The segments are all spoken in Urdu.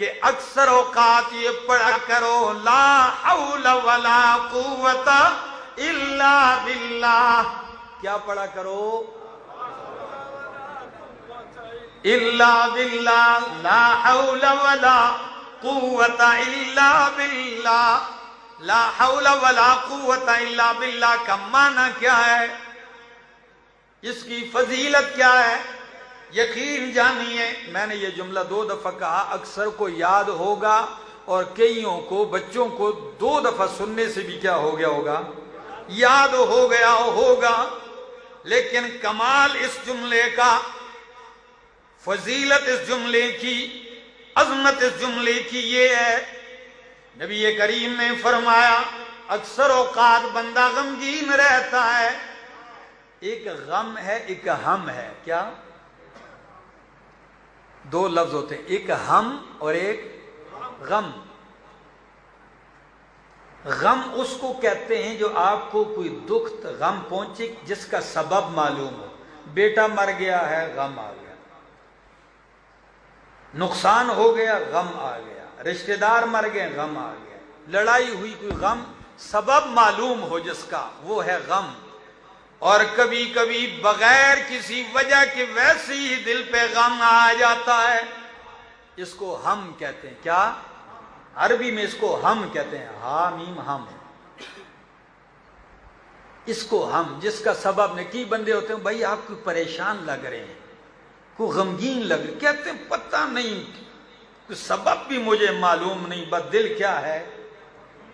کہ اکثر اوقات یہ پڑھا کرو لا حول ولا قوت الا باللہ. کیا پڑھا کرو؟ الا باللہ، لا حول ولا قوت الا باللہ. لا حول ولا قوت الا باللہ کا معنی کیا ہے؟ اس کی فضیلت کیا ہے؟ یقین جانیے، میں نے یہ جملہ 2 دفعہ کہا، اکثر کو یاد ہوگا اور کئیوں کو، بچوں کو 2 دفعہ سننے سے بھی کیا ہو گیا ہوگا؟ یاد ہو گیا ہوگا. لیکن کمال اس جملے کا، فضیلت اس جملے کی، عظمت اس جملے کی یہ ہے، نبی کریم نے فرمایا اکثر اوقات بندہ غمگین رہتا ہے. ایک غم ہے، ایک ہم ہے. کیا؟ 2 لفظ ہوتے ہیں، ایک ہم اور ایک غم. غم اس کو کہتے ہیں جو آپ کو کوئی دکھ غم پہنچے جس کا سبب معلوم ہو. بیٹا مر گیا ہے، غم آ گیا. نقصان ہو گیا، غم آ گیا. رشتہ دار مر گئے، غم آ گیا. لڑائی ہوئی، کوئی غم سبب معلوم ہو جس کا، وہ ہے غم. اور کبھی کبھی بغیر کسی وجہ کے ویسے ہی دل پہ غم آ جاتا ہے. اس کو ہم کہتے ہیں. کیا؟ عربی میں اس کو ہم کہتے ہیں، ہا میم ہم. اس کو ہم، جس کا سبب نہیں. کی بندے ہوتے ہیں بھائی آپ کو پریشان لگ رہے ہیں، کو غمگین لگ رہے، کہتے ہیں پتہ نہیں، کوئی سبب بھی مجھے معلوم نہیں، بس دل کیا ہے؟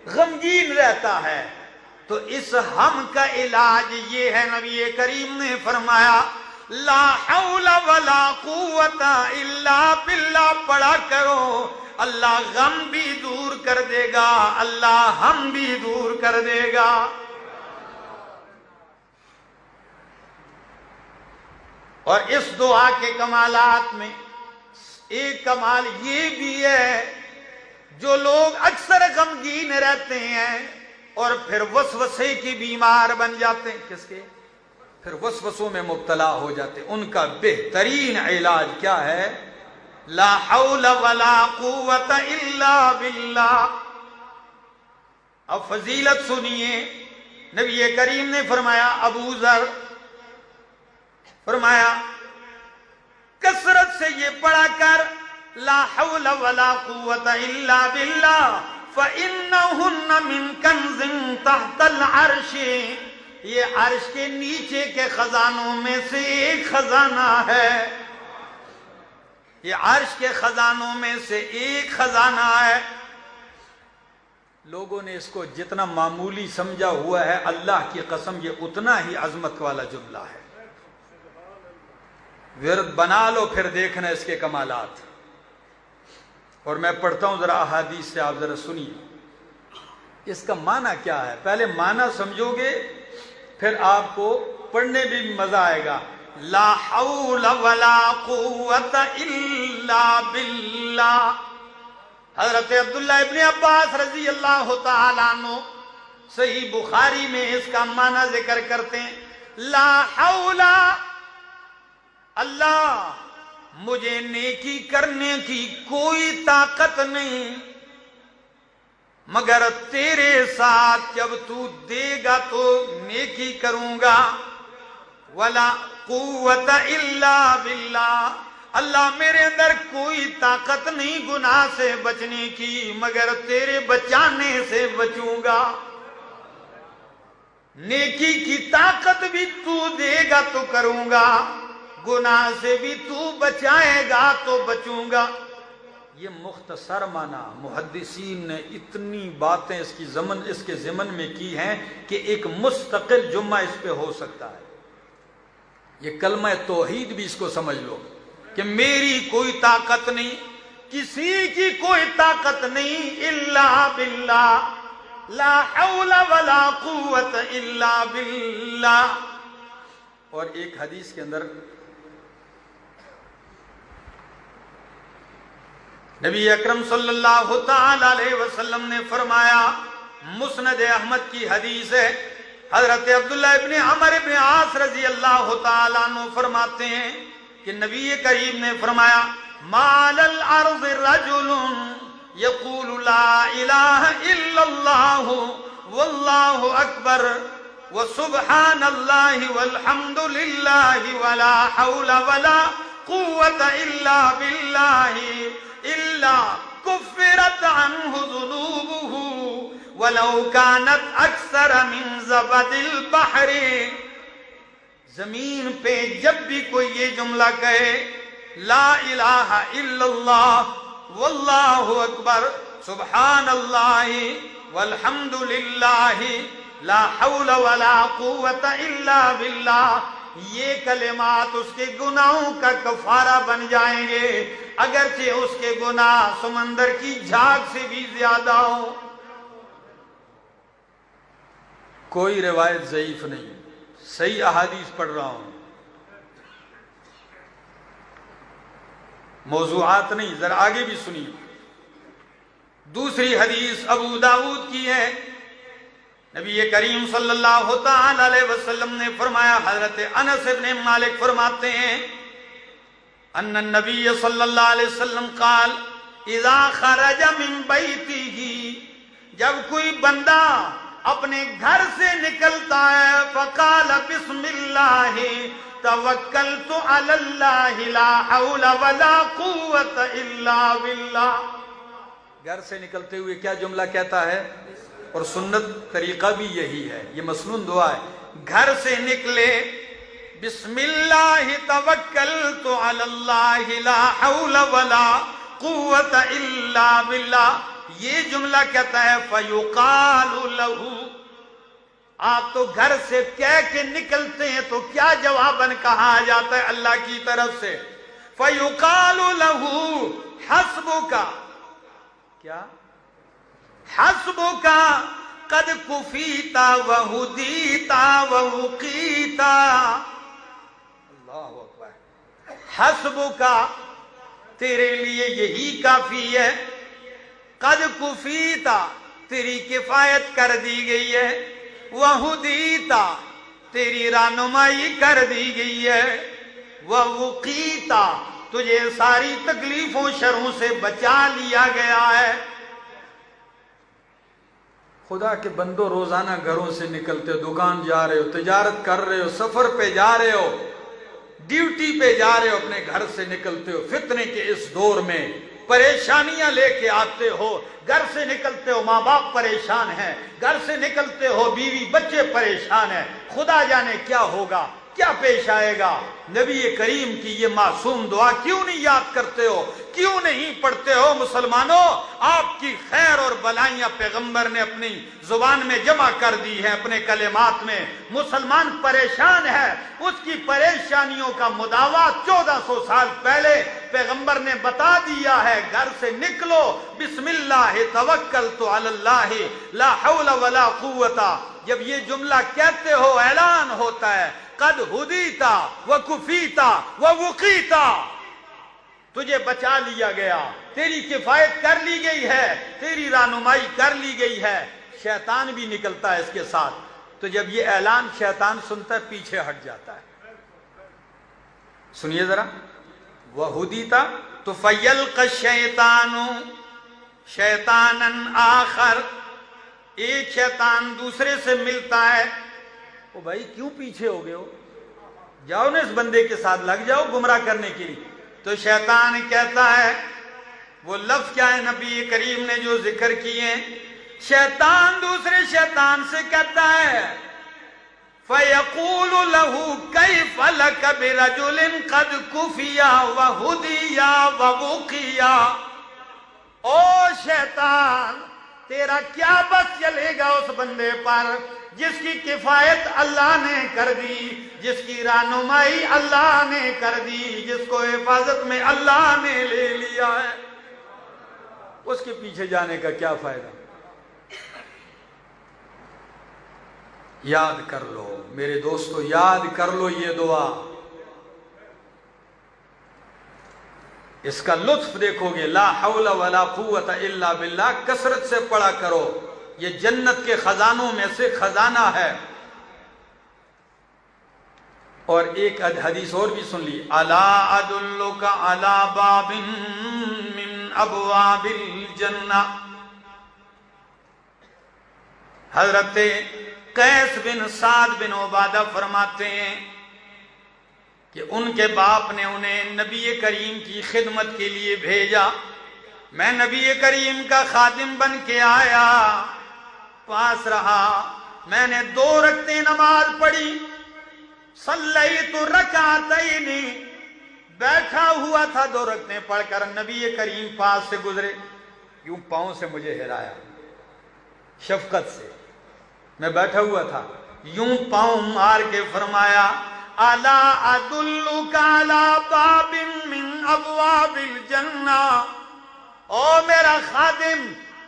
غمگین رہتا ہے. تو اس ہم کا علاج یہ ہے، نبی کریم نے فرمایا لا حول ولا قوت الا باللہ پڑھا کرو. اللہ غم بھی دور کر دے گا، اللہ ہم بھی دور کر دے گا. اور اس دعا کے کمالات میں ایک کمال یہ بھی ہے، جو لوگ اکثر غمگین رہتے ہیں اور پھر وسوسے کی بیمار بن جاتے ہیں. کس کے؟ پھر وسوسوں میں مبتلا ہو جاتے ہیں. ان کا بہترین علاج کیا ہے؟ لا حول ولا قوت الا باللہ. اب فضیلت سنیے، نبی کریم نے فرمایا، ابو ذر فرمایا کثرت سے یہ پڑھا کر لا حول ولا قوت الا باللہ فإنہن من کنز تحت العرش. یہ عرش کے نیچے کے خزانوں میں سے ایک خزانہ ہے. یہ عرش کے خزانوں میں سے ایک خزانہ ہے. لوگوں نے اس کو جتنا معمولی سمجھا ہوا ہے، اللہ کی قسم یہ اتنا ہی عظمت والا جملہ ہے. ورد بنا لو، پھر دیکھنا اس کے کمالات. اور میں پڑھتا ہوں ذرا احادیث سے، آپ ذرا سنیے اس کا معنی کیا ہے. پہلے معنی سمجھو گے پھر آپ کو پڑھنے بھی مزہ آئے گا. لا حول ولا قوت الا باللہ. حضرت عبداللہ ابن عباس رضی اللہ تعالیٰ عنہ صحیح بخاری میں اس کا معنی ذکر کرتے ہیں. لا حول، اللہ مجھے نیکی کرنے کی کوئی طاقت نہیں مگر تیرے ساتھ جب تو دے گا تو نیکی کروں گا. ولا قوت الا باللہ، اللہ میرے اندر کوئی طاقت نہیں گناہ سے بچنے کی مگر تیرے بچانے سے بچوں گا. نیکی کی طاقت بھی تو دے گا تو کروں گا، گناہ سے بھی تو بچائے گا تو بچوں گا. یہ مختصر معنی محدثین نے اتنی باتیں اس کے ضمن میں کی ہیں کہ ایک مستقل جمعہ اس پہ ہو سکتا ہے. یہ کلمہ توحید بھی اس کو سمجھ لو کہ میری کوئی طاقت نہیں، کسی کی کوئی طاقت نہیں، الا باللہ، لا حول ولا قوت الا باللہ. اور ایک حدیث کے اندر نبی اکرم صلی اللہ تعالی علیہ وسلم نے فرمایا، مسند احمد کی حدیث ہے، حضرت عبداللہ ابن عمر ابن عاص رضی اللہ تعالیٰ عنہ فرماتے ہیں کہ نبی کریم نے فرمایا ما علی الارض رجل یقول لا الہ الا اللہ واللہ اکبر وسبحان اللہ والحمد للہ ولا حول ولا قوة الا باللہ الا کفرت عنہ ذنوبہ ولو كانت اکثر من زبد البحر. زمین پہ جب بھی کوئی یہ جملہ کہے لا الہ الا اللہ واللہ اکبر سبحان اللہ والحمد للہ لا حول ولا قوة الا باللہ، یہ کلمات اس کے گناہوں کا کفارہ بن جائیں گے اگرچہ اس کے گناہ سمندر کی جھاگ سے بھی زیادہ ہوں. کوئی روایت ضعیف نہیں، صحیح احادیث پڑھ رہا ہوں، موضوعات نہیں. ذرا آگے بھی سنیے. دوسری حدیث ابو داؤد کی ہے. نبی کریم صلی اللہ تعالی علیہ وسلم نے فرمایا، حضرت انس بن مالک فرماتے ہیں ان النبی صلی اللہ علیہ وسلم قال اذا خرج من بیتہ، جب کوئی بندہ اپنے گھر سے نکلتا ہے فقال بسم اللہ توکلت علی اللہ لا حول ولا قوة الا باللہ. گھر سے نکلتے ہوئے کیا جملہ کہتا ہے؟ اور سنت طریقہ بھی یہی ہے، یہ مسنون دعا ہے. گھر سے نکلے بسم اللہ توکلت علی اللہ لا حول ولا قوة الا باللہ، یہ جملہ کہتا ہے فیقال لہ. آپ تو گھر سے کہہ کے نکلتے ہیں تو کیا جواباً کہا جاتا ہے اللہ کی طرف سے؟ فیقال لہ حسبک، کیا؟ حسبک قد کفیت وہدیت ووقیت. اللہ اکبر. حسبک تیرے لیے یہی کافی ہے، قد کفیت تیری کفایت کر دی گئی ہے، وہدیت تیری رہنمائی کر دی گئی ہے، ووقیت تجھے ساری تکلیفوں شروں سے بچا لیا گیا ہے. خدا کے بندو، روزانہ گھروں سے نکلتے ہو، دکان جا رہے ہو، تجارت کر رہے ہو، سفر پہ جا رہے ہو، ڈیوٹی پہ جا رہے ہو، اپنے گھر سے نکلتے ہو، فتنے کے اس دور میں پریشانیاں لے کے آتے ہو. گھر سے نکلتے ہو، ماں باپ پریشان ہیں، گھر سے نکلتے ہو، بیوی بچے پریشان ہیں، خدا جانے کیا ہوگا، کیا پیش آئے گا. نبی کریم کی یہ معصوم دعا کیوں نہیں یاد کرتے ہو، کیوں نہیں پڑھتے ہو؟ مسلمانوں، آپ کی خیر اور بلائیاں پیغمبر نے اپنی زبان میں جمع کر دی ہے، اپنے کلمات میں. مسلمان پریشان ہے، اس کی پریشانیوں کا مداوا 1400 سال پہلے پیغمبر نے بتا دیا ہے. گھر سے نکلو بسم اللہ توکلت علی اللہ لا حول ولا قوة. جب یہ جملہ کہتے ہو اعلان ہوتا ہے قد ہدیتا وکفیتا ووقیتا، تجھے بچا لیا گیا، تیری کفایت کر لی گئی ہے، تیری رہنمائی کر لی گئی ہے. شیطان بھی نکلتا ہے اس کے ساتھ. تو جب یہ اعلان شیطان سنتا ہے پیچھے ہٹ جاتا ہے. سنیے ذرا. وہدیتا تو فیلقی الشیطان شیطانا آخر، ایک شیطان دوسرے سے ملتا ہے. او بھائی کیوں پیچھے ہو گئے ہو، جاؤ نا اس بندے کے ساتھ لگ جاؤ گمراہ کرنے کے لیے. تو شیطان کہتا ہے، وہ لفظ کیا ہے نبی کریم نے جو ذکر کیے، شیطان دوسرے شیطان سے کہتا ہے فَيَقُولُ لَهُ كَيْفَ لَكَ بِرَجُلٍ قَدْ كُفِيَ وَهُدِيَ وَوُقِيَ. او شیطان، تیرا کیا بس چلے گا اس بندے پر جس کی کفایت اللہ نے کر دی، جس کی رہنمائی اللہ نے کر دی، جس کو حفاظت میں اللہ نے لے لیا ہے. اس کے پیچھے جانے کا کیا فائدہ؟ یاد کر لو میرے دوستو، یاد کر لو یہ دعا. اس کا لطف دیکھو گے. لا حول ولا قوت الا باللہ کثرت سے پڑھا کرو، یہ جنت کے خزانوں میں سے خزانہ ہے. اور ایک حدیث اور بھی سن لی، الا ادلک علی باب من ابواب الجنہ، حضرت قیس بن سعد بن عبادہ فرماتے ہیں کہ ان کے باپ نے انہیں نبی کریم کی خدمت کے لیے بھیجا، میں نبی کریم کا خادم بن کے آیا، پاس رہا، میں نے 2 رکعتیں نماز پڑھی، صلیت رکعتین، بیٹھا ہوا تھا 2 رکعتیں پڑھ کر، نبی کریم پاس سے گزرے، یوں پاؤں سے مجھے ہلایا شفقت سے، میں بیٹھا ہوا تھا، یوں پاؤں مار کے فرمایا الا ادلک علی باب من ابواب الجنہ، او میرا خادم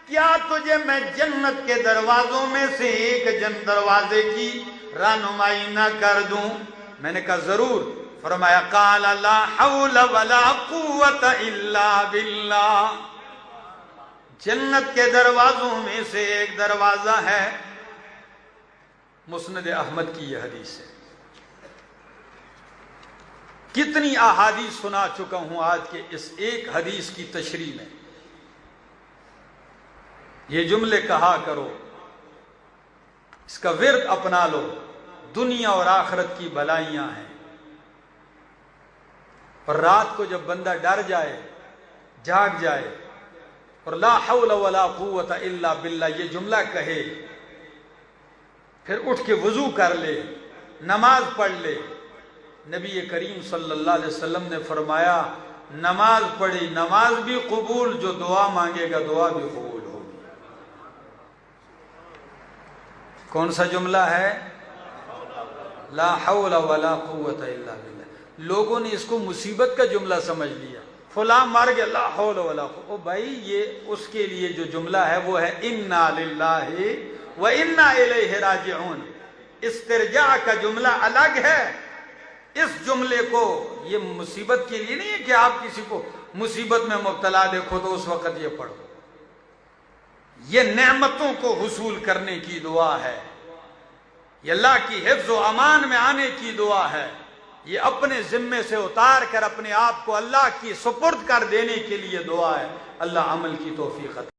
کیا تجھے میں جنت کے دروازوں میں سے ایک دروازے کی رہنمائی نہ کر دوں؟ میں نے کہا ضرور۔ فرمایا قال لا حول ولا قوت الا باللہ، جنت کے دروازوں میں سے ایک دروازہ ہے، مسند احمد کی یہ حدیث ہے۔ کتنی احادیث سنا چکا ہوں آج کے اس ایک حدیث کی تشریح میں، یہ جملے کہا کرو، اس کا ورد اپنا لو، دنیا اور آخرت کی بھلائیاں ہیں۔ اور رات کو جب بندہ ڈر جائے، جاگ جائے اور لا حول ولا قوت الا باللہ یہ جملہ کہے، پھر اٹھ کے وضو کر لے، نماز پڑھ لے، نبی کریم صلی اللہ علیہ وسلم نے فرمایا نماز پڑھی نماز بھی قبول، جو دعا مانگے گا دعا بھی قبول ہوگی۔ کون سا جملہ ہے؟ لا حول ولا قوت الا باللہ۔ لوگوں نے اس کو مصیبت کا جملہ سمجھ لیا، فلاں مر گیا لا حول ولا قوت، او بھائی یہ اس کے لیے جو جملہ ہے وہ ہے انا للہ و انا الیہ راجعون، استرجاع کا جملہ الگ ہے۔ اس جملے کو یہ مصیبت کے لیے نہیں ہے کہ آپ کسی کو مصیبت میں مبتلا دیکھو تو اس وقت یہ پڑھو، یہ نعمتوں کو حصول کرنے کی دعا ہے، یہ اللہ کی حفظ و امان میں آنے کی دعا ہے، یہ اپنے ذمے سے اتار کر اپنے آپ کو اللہ کی سپرد کر دینے کے لیے دعا ہے۔ اللہ عمل کی توفیق عطا